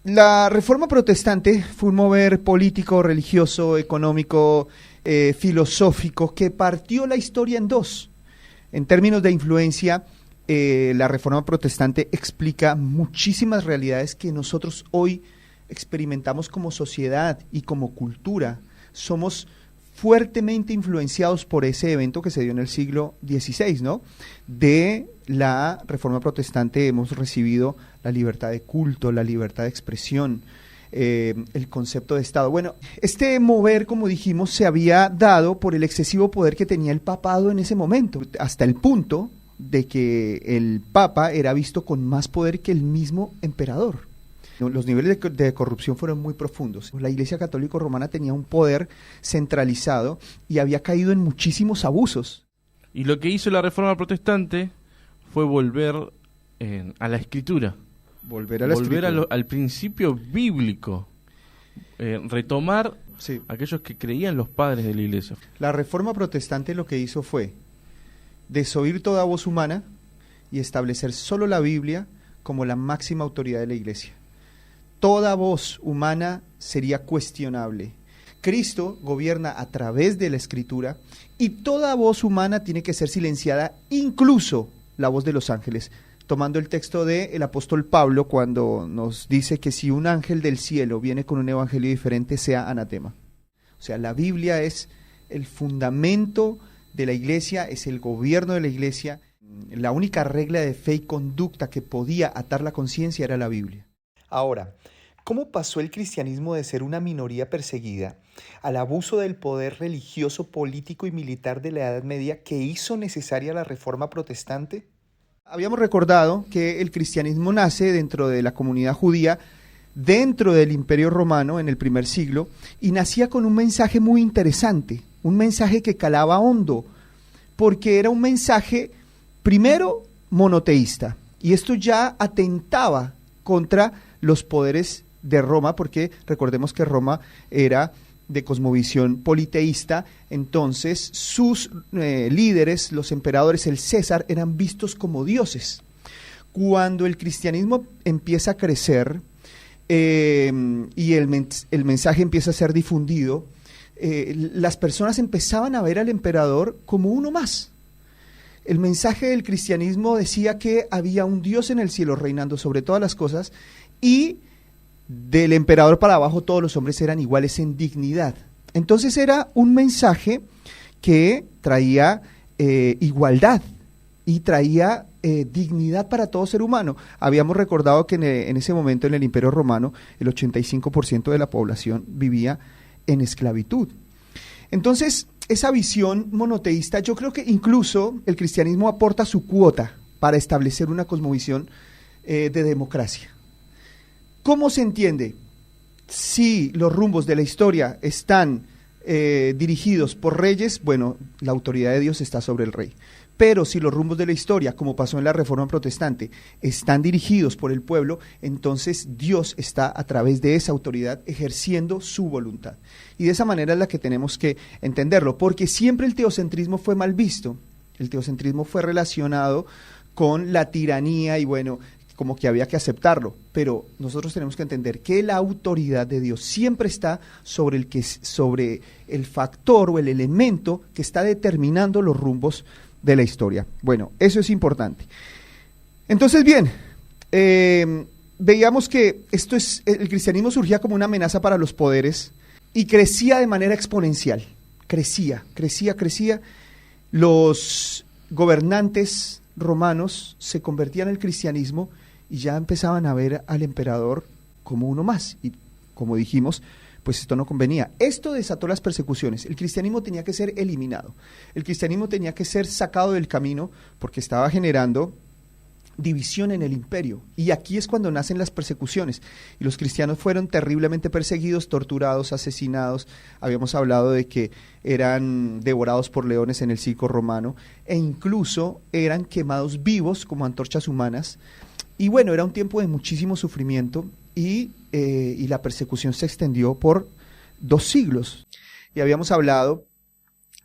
La Reforma Protestante fue un mover político, religioso, económico, filosófico, que partió la historia en dos. En términos de influencia, la Reforma Protestante explica muchísimas realidades que nosotros hoy experimentamos como sociedad y como cultura. Somos fuertemente influenciados por ese evento que se dio en el siglo XVI, ¿no? De la Reforma Protestante hemos recibido la libertad de culto, la libertad de expresión, el concepto de Estado. Bueno, este mover, como dijimos, se había dado por el excesivo poder que tenía el papado en ese momento, hasta el punto de que el papa era visto con más poder que el mismo emperador. Los niveles de corrupción fueron muy profundos. La Iglesia Católica Romana tenía un poder centralizado y había caído en muchísimos abusos. Y lo que hizo la Reforma Protestante fue volver a la Escritura. Volver al principio bíblico. Retomar aquellos que creían los padres de la Iglesia. La Reforma Protestante lo que hizo fue desoír toda voz humana y establecer solo la Biblia como la máxima autoridad de la Iglesia. Toda voz humana sería cuestionable. Cristo gobierna a través de la Escritura y toda voz humana tiene que ser silenciada, incluso la voz de los ángeles. Tomando el texto del apóstol Pablo cuando nos dice que si un ángel del cielo viene con un evangelio diferente, sea anatema. O sea, la Biblia es el fundamento de la Iglesia, es el gobierno de la Iglesia. La única regla de fe y conducta que podía atar la conciencia era la Biblia. Ahora, ¿cómo pasó el cristianismo de ser una minoría perseguida al abuso del poder religioso, político y militar de la Edad Media que hizo necesaria la Reforma Protestante? Habíamos recordado que el cristianismo nace dentro de la comunidad judía, dentro del Imperio Romano en el primer siglo, y nacía con un mensaje muy interesante, un mensaje que calaba hondo, porque era un mensaje, primero, monoteísta, y esto ya atentaba contra los poderes de Roma, porque recordemos que Roma era de cosmovisión politeísta, entonces sus líderes, los emperadores, el César, eran vistos como dioses. Cuando el cristianismo empieza a crecer y el mensaje empieza a ser difundido, las personas empezaban a ver al emperador como uno más. El mensaje del cristianismo decía que había un Dios en el cielo reinando sobre todas las cosas y del emperador para abajo todos los hombres eran iguales en dignidad. Entonces era un mensaje que traía igualdad y traía dignidad para todo ser humano. Habíamos recordado que en ese momento en el Imperio Romano el 85% de la población vivía en esclavitud. Entonces, esa visión monoteísta, yo creo que incluso el cristianismo aporta su cuota para establecer una cosmovisión de democracia. ¿Cómo se entiende? Si los rumbos de la historia están dirigidos por reyes, bueno, la autoridad de Dios está sobre el rey. Pero si los rumbos de la historia, como pasó en la Reforma Protestante, están dirigidos por el pueblo, entonces Dios está a través de esa autoridad ejerciendo su voluntad. Y de esa manera es la que tenemos que entenderlo, porque siempre el teocentrismo fue mal visto. El teocentrismo fue relacionado con la tiranía y bueno, como que había que aceptarlo, pero nosotros tenemos que entender que la autoridad de Dios siempre está sobre el factor o el elemento que está determinando los rumbos de la historia. Bueno, eso es importante. Entonces, bien, veíamos que el cristianismo surgía como una amenaza para los poderes y crecía de manera exponencial. Crecía. Los gobernantes romanos se convertían al cristianismo y ya empezaban a ver al emperador como uno más. Y como dijimos, pues esto no convenía. Esto desató las persecuciones. El cristianismo tenía que ser eliminado. El cristianismo tenía que ser sacado del camino porque estaba generando división en el imperio. Y aquí es cuando nacen las persecuciones. Y los cristianos fueron terriblemente perseguidos, torturados, asesinados. Habíamos hablado de que eran devorados por leones en el circo romano e incluso eran quemados vivos como antorchas humanas. Y bueno, era un tiempo de muchísimo sufrimiento y la persecución se extendió por 2 siglos. Y habíamos hablado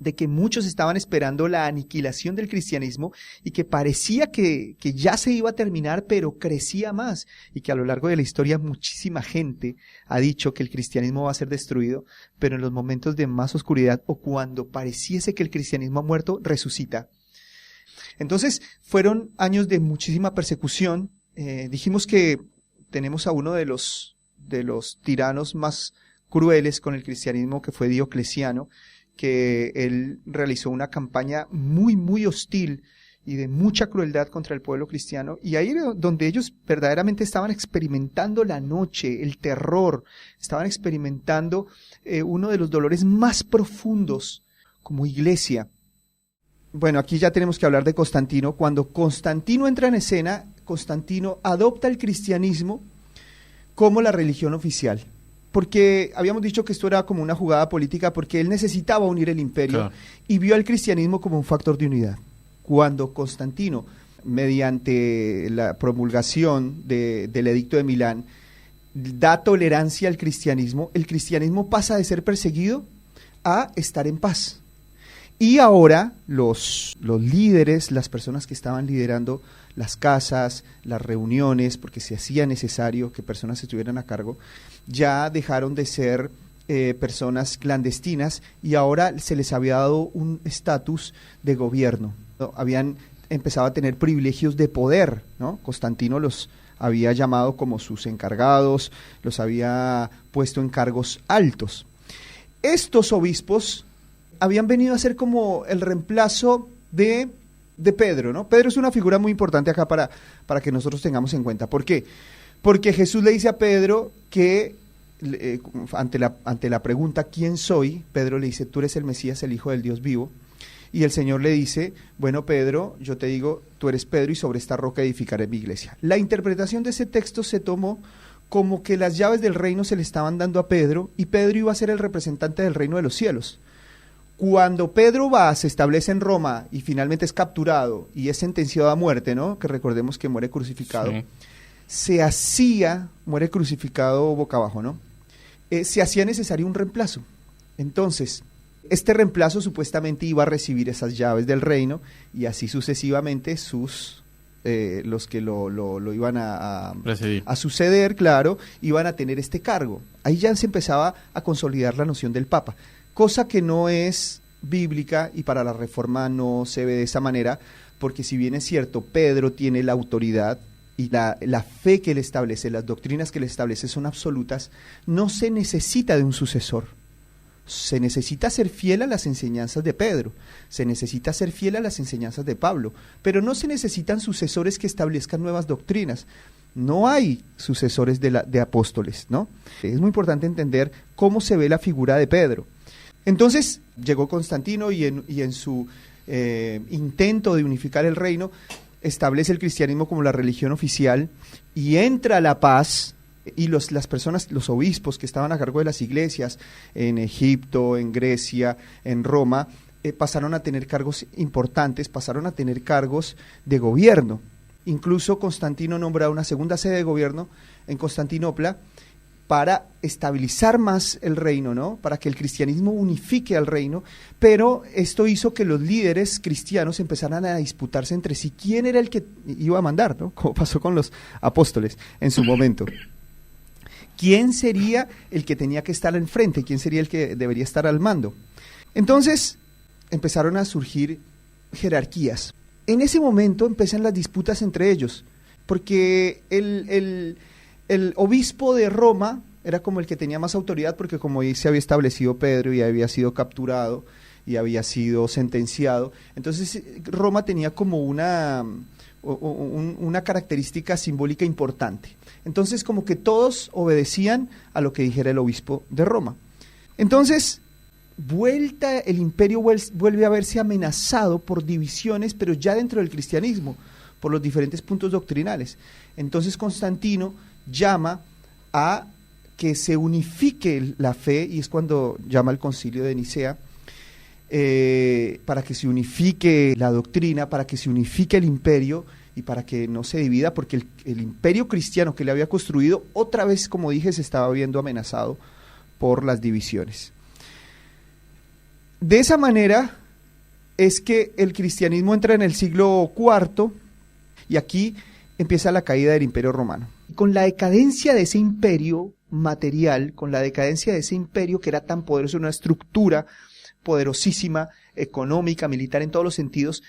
de que muchos estaban esperando la aniquilación del cristianismo y que parecía que ya se iba a terminar, pero crecía más, y que a lo largo de la historia muchísima gente ha dicho que el cristianismo va a ser destruido, pero en los momentos de más oscuridad o cuando pareciese que el cristianismo ha muerto, resucita. Entonces fueron años de muchísima persecución. Dijimos que tenemos a uno de los tiranos más crueles con el cristianismo, que fue Diocleciano, que él realizó una campaña muy, muy hostil y de mucha crueldad contra el pueblo cristiano, y ahí era donde ellos verdaderamente estaban experimentando la noche, el terror, estaban experimentando uno de los dolores más profundos como iglesia. Bueno, aquí ya tenemos que hablar de Constantino. Cuando Constantino entra en escena, Constantino adopta el cristianismo como la religión oficial. Porque habíamos dicho que esto era como una jugada política, porque él necesitaba unir el imperio, claro, y vio al cristianismo como un factor de unidad. Cuando Constantino, mediante la promulgación del Edicto de Milán, da tolerancia al cristianismo, el cristianismo pasa de ser perseguido a estar en paz. Y ahora los líderes, las personas que estaban liderando las casas, las reuniones, porque se hacía necesario que personas estuvieran a cargo, ya dejaron de ser personas clandestinas y ahora se les había dado un estatus de gobierno, ¿no? Habían empezado a tener privilegios de poder, ¿no? Constantino los había llamado como sus encargados, los había puesto en cargos altos. Estos obispos habían venido a ser como el reemplazo de Pedro, ¿no? Pedro es una figura muy importante acá para que nosotros tengamos en cuenta. ¿Por qué? Porque Jesús le dice a Pedro que, ante la pregunta, ¿quién soy?, Pedro le dice, tú eres el Mesías, el Hijo del Dios vivo. Y el Señor le dice, bueno, Pedro, yo te digo, tú eres Pedro y sobre esta roca edificaré mi iglesia. La interpretación de ese texto se tomó como que las llaves del reino se le estaban dando a Pedro y Pedro iba a ser el representante del reino de los cielos. Cuando Pedro va, se establece en Roma y finalmente es capturado y es sentenciado a muerte, ¿no? Que recordemos que muere crucificado. Sí. Muere crucificado boca abajo, ¿no? Se hacía necesario un reemplazo. Entonces, este reemplazo supuestamente iba a recibir esas llaves del reino y así sucesivamente los que lo iban a suceder, claro, iban a tener este cargo. Ahí ya se empezaba a consolidar la noción del Papa, cosa que no es bíblica y para la Reforma no se ve de esa manera, porque si bien es cierto, Pedro tiene la autoridad y la fe que él establece, las doctrinas que él establece son absolutas, no se necesita de un sucesor. Se necesita ser fiel a las enseñanzas de Pedro, se necesita ser fiel a las enseñanzas de Pablo, pero no se necesitan sucesores que establezcan nuevas doctrinas. No hay sucesores de apóstoles, ¿no? Es muy importante entender cómo se ve la figura de Pedro. Entonces llegó Constantino y en su intento de unificar el reino, establece el cristianismo como la religión oficial y entra la paz. Y las personas, los obispos que estaban a cargo de las iglesias en Egipto, en Grecia, en Roma, pasaron a tener cargos importantes, pasaron a tener cargos de gobierno. Incluso Constantino nombra una segunda sede de gobierno en Constantinopla para estabilizar más el reino, ¿no? Para que el cristianismo unifique al reino, pero esto hizo que los líderes cristianos empezaran a disputarse entre sí quién era el que iba a mandar, ¿no? Como pasó con los apóstoles en su momento. ¿Quién sería el que tenía que estar al frente? ¿Quién sería el que debería estar al mando? Entonces empezaron a surgir jerarquías. En ese momento empiezan las disputas entre ellos, porque el obispo de Roma era como el que tenía más autoridad, porque como ahí se había establecido Pedro y había sido capturado y había sido sentenciado, entonces Roma tenía como una característica simbólica importante. Entonces como que todos obedecían a lo que dijera el obispo de Roma. Entonces el imperio vuelve a verse amenazado por divisiones, pero ya dentro del cristianismo, por los diferentes puntos doctrinales. Entonces Constantino llama a que se unifique la fe, y es cuando llama al concilio de Nicea, para que se unifique la doctrina, para que se unifique el imperio y para que no se divida, porque el imperio cristiano que le había construido, otra vez, como dije, se estaba viendo amenazado por las divisiones. De esa manera es que el cristianismo entra en el siglo IV y aquí empieza la caída del Imperio Romano. Con la decadencia de ese imperio material, con la decadencia de ese imperio que era tan poderoso, una estructura poderosísima, económica, militar en todos los sentidos,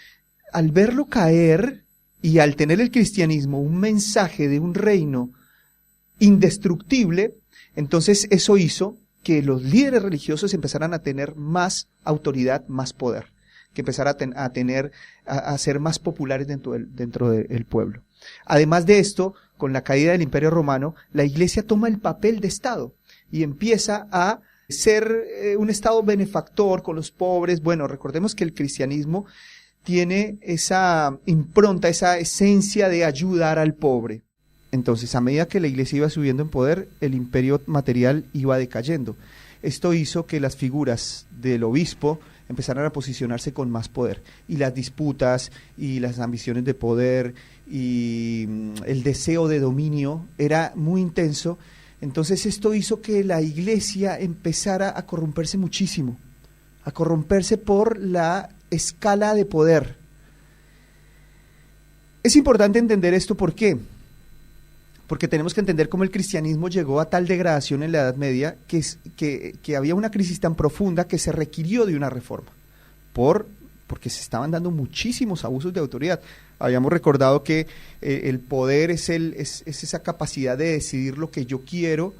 al verlo caer y al tener el cristianismo un mensaje de un reino indestructible, entonces eso hizo que los líderes religiosos empezaran a tener más autoridad, más poder, que empezara a ser más populares dentro del pueblo. Además de esto, con la caída del Imperio Romano, la Iglesia toma el papel de Estado y empieza a ser un Estado benefactor con los pobres. Bueno, recordemos que el cristianismo tiene esa impronta, esa esencia de ayudar al pobre. Entonces, a medida que la Iglesia iba subiendo en poder, el imperio material iba decayendo. Esto hizo que las figuras del obispo empezaran a posicionarse con más poder. Y las disputas y las ambiciones de poder y el deseo de dominio era muy intenso. Entonces esto hizo que la Iglesia empezara a corromperse muchísimo, a corromperse por la escala de poder. Es importante entender esto, ¿por qué? Porque tenemos que entender cómo el cristianismo llegó a tal degradación en la Edad Media que había una crisis tan profunda que se requirió de una reforma, porque se estaban dando muchísimos abusos de autoridad. Habíamos recordado que el poder es esa capacidad de decidir lo que yo quiero,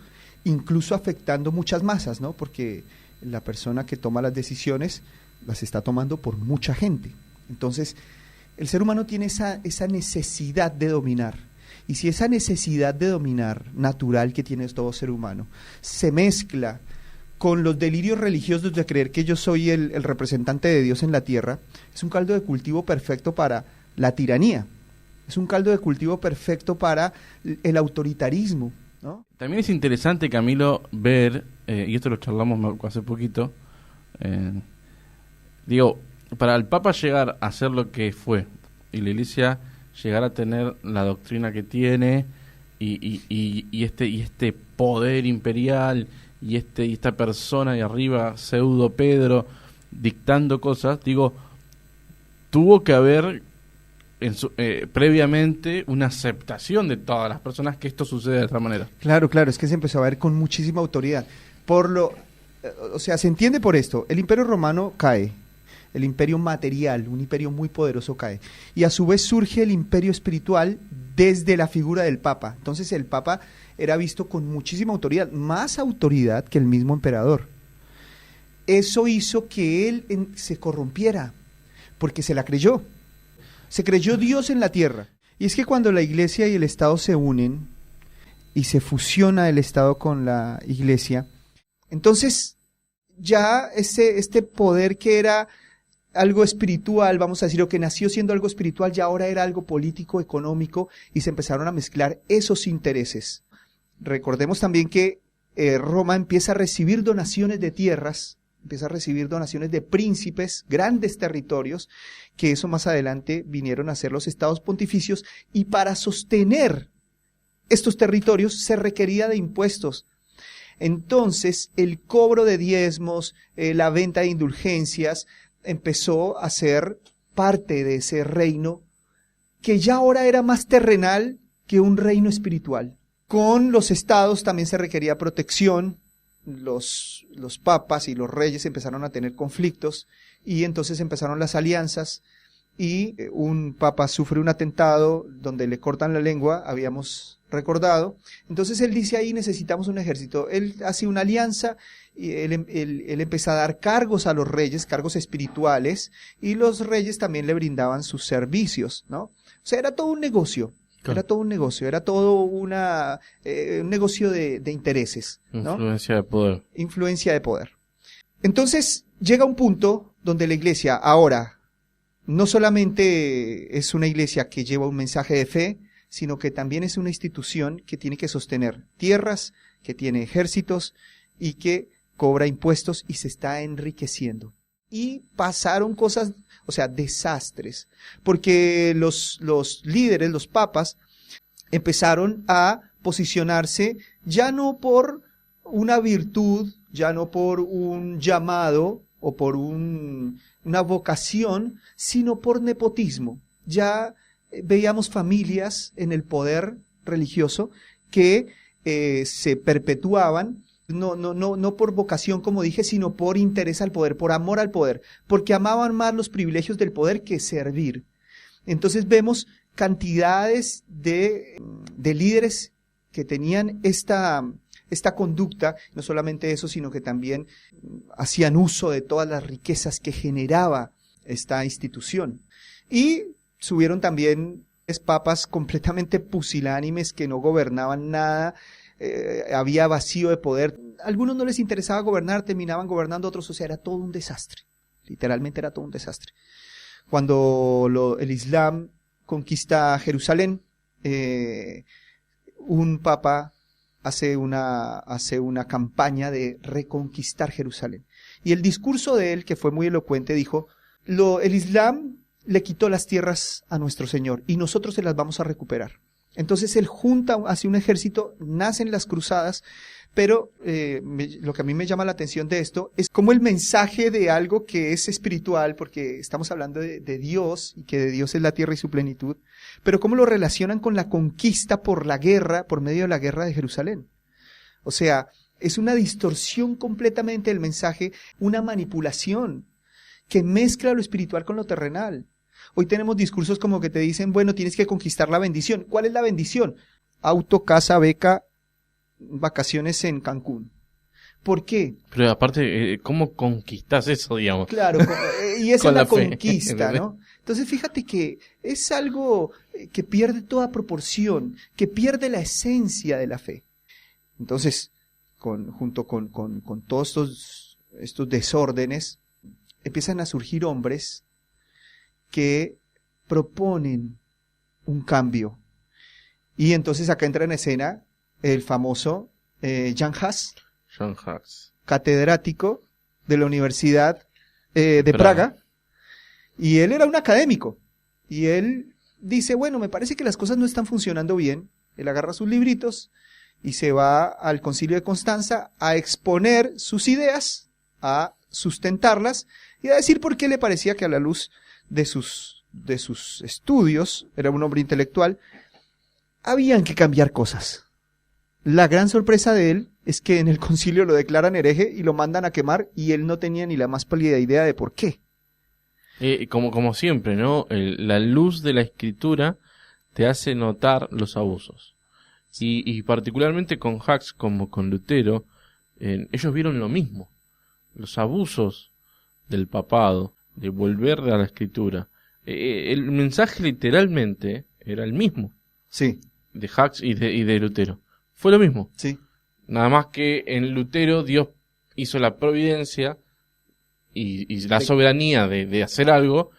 incluso afectando muchas masas, ¿no? Porque la persona que toma las decisiones las está tomando por mucha gente. Entonces, el ser humano tiene esa necesidad de dominar. Y si esa necesidad de dominar natural que tiene todo ser humano se mezcla con los delirios religiosos de creer que yo soy el representante de Dios en la tierra, es un caldo de cultivo perfecto para la tiranía, es un caldo de cultivo perfecto para el autoritarismo, ¿no? También es interesante, Camilo, ver, y esto lo charlamos hace poquito, para el Papa llegar a ser lo que fue, y la Iglesia llegar a tener la doctrina que tiene, y este poder imperial, y esta persona de arriba, pseudo Pedro, dictando cosas, tuvo que haber previamente una aceptación de todas las personas que esto sucede de esta manera. Claro, es que se empezó a ver con muchísima autoridad. Se entiende por esto, el Imperio Romano cae, el imperio material, un imperio muy poderoso cae, y a su vez surge el imperio espiritual desde la figura del Papa. Entonces el Papa era visto con muchísima autoridad, más autoridad que el mismo emperador. Eso hizo que él se corrompiera, porque se la creyó. Se creyó Dios en la tierra. Y es que cuando la Iglesia y el Estado se unen y se fusiona el Estado con la Iglesia, entonces ya este poder que era algo espiritual, vamos a decir, o que nació siendo algo espiritual, ya ahora era algo político, económico, y se empezaron a mezclar esos intereses. Recordemos también que Roma empieza a recibir donaciones de tierras, empieza a recibir donaciones de príncipes, grandes territorios, que eso más adelante vinieron a ser los estados pontificios, y para sostener estos territorios se requería de impuestos. Entonces, el cobro de diezmos, la venta de indulgencias, empezó a ser parte de ese reino que ya ahora era más terrenal que un reino espiritual. Con los estados también se requería protección, los papas y los reyes empezaron a tener conflictos y entonces empezaron las alianzas y un papa sufre un atentado donde le cortan la lengua, habíamos recordado. Entonces él dice ahí necesitamos un ejército. Él hace una alianza y él empieza a dar cargos a los reyes, cargos espirituales, y los reyes también le brindaban sus servicios, ¿no? O sea, era todo un negocio. Claro. Era todo un negocio, era todo un negocio de intereses, ¿no? Influencia de poder. Influencia de poder. Entonces llega un punto donde la Iglesia ahora no solamente es una Iglesia que lleva un mensaje de fe, sino que también es una institución que tiene que sostener tierras, que tiene ejércitos y que cobra impuestos y se está enriqueciendo. Y pasaron cosas, desastres, porque los líderes, los papas, empezaron a posicionarse ya no por una virtud, ya no por un llamado o por una vocación, sino por nepotismo. Ya veíamos familias en el poder religioso que se perpetuaban, no por vocación, como dije, sino por interés al poder, por amor al poder, porque amaban más los privilegios del poder que servir. Entonces vemos cantidades de líderes que tenían esta conducta, no solamente eso, sino que también hacían uso de todas las riquezas que generaba esta institución. Y subieron también papas completamente pusilánimes que no gobernaban nada, había vacío de poder. A algunos no les interesaba gobernar, terminaban gobernando, otros, o sea, era todo un desastre. Literalmente era todo un desastre. Cuando el Islam conquista Jerusalén, un papa hace una campaña de reconquistar Jerusalén. Y el discurso de él, que fue muy elocuente, dijo, el Islam le quitó las tierras a nuestro Señor y nosotros se las vamos a recuperar. Entonces él hace un ejército, nacen las cruzadas, pero lo que a mí me llama la atención de esto es como el mensaje de algo que es espiritual, porque estamos hablando de Dios y que de Dios es la tierra y su plenitud, pero cómo lo relacionan con la conquista por la guerra, por medio de la guerra de Jerusalén. O sea, es una distorsión completamente del mensaje, una manipulación que mezcla lo espiritual con lo terrenal. Hoy tenemos discursos como que te dicen, bueno, tienes que conquistar la bendición. ¿Cuál es la bendición? Auto, casa, beca, vacaciones en Cancún. ¿Por qué? Pero aparte, ¿cómo conquistas eso, digamos? Claro, y esa es la conquista, ¿no? Entonces fíjate que es algo que pierde toda proporción, que pierde la esencia de la fe. Entonces, junto con todos estos desórdenes, empiezan a surgir hombres que proponen un cambio. Y entonces acá entra en escena el famoso Jan Hus, catedrático de la Universidad de Praga. Y él era un académico. Y él dice, bueno, me parece que las cosas no están funcionando bien. Él agarra sus libritos y se va al Concilio de Constanza a exponer sus ideas, a sustentarlas y a decir por qué le parecía que a la luz de sus estudios, era un hombre intelectual, habían que cambiar cosas. La gran sorpresa de él es que en el concilio lo declaran hereje y lo mandan a quemar y él no tenía ni la más pálida idea de por qué. Como siempre, ¿no? La luz de la escritura te hace notar los abusos. Y particularmente con Hus como con Lutero, ellos vieron lo mismo. Los abusos del papado, de volver a la escritura. El mensaje literalmente era el mismo. Sí. De Hus y de Lutero. Fue lo mismo. Sí. Nada más que en Lutero Dios hizo la providencia y la soberanía de hacer algo,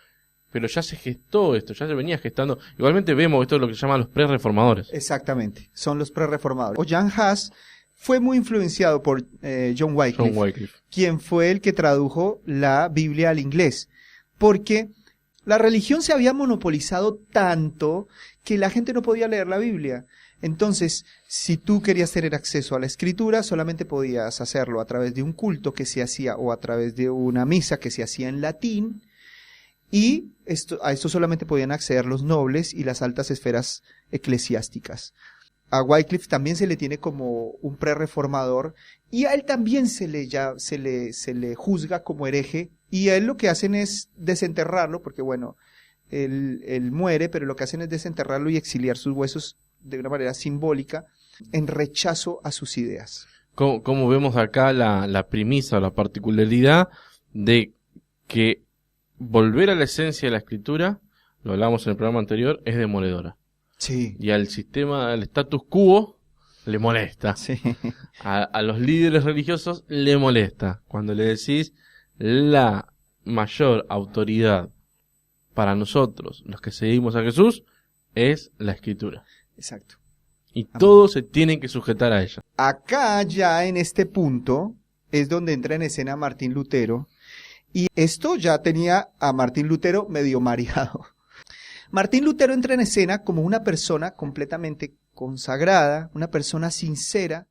pero ya se gestó esto, ya se venía gestando. Igualmente vemos esto es lo que se llama los pre-reformadores. Exactamente, son los pre-reformadores. Jan Hus fue muy influenciado por John Wycliffe, quien fue el que tradujo la Biblia al inglés, porque la religión se había monopolizado tanto que la gente no podía leer la Biblia. Entonces, si tú querías tener acceso a la escritura, solamente podías hacerlo a través de un culto que se hacía o a través de una misa que se hacía en latín, y a esto solamente podían acceder los nobles y las altas esferas eclesiásticas. A Wycliffe también se le tiene como un pre-reformador y a él también se le juzga como hereje, y a él lo que hacen es desenterrarlo, porque bueno, él muere, pero lo que hacen es desenterrarlo y exiliar sus huesos de una manera simbólica en rechazo a sus ideas. Como vemos acá la premisa o la particularidad de que volver a la esencia de la escritura, lo hablamos en el programa anterior, es demoledora. Sí. Y al sistema, al status quo, le molesta. Sí. A los líderes religiosos le molesta. Cuando le decís la mayor autoridad para nosotros, los que seguimos a Jesús, es la escritura. Exacto. Y todos se tienen que sujetar a ella. Acá ya en este punto es donde entra en escena Martín Lutero. Y esto ya tenía a Martín Lutero medio mareado. Martín Lutero entra en escena como una persona completamente consagrada, una persona sincera,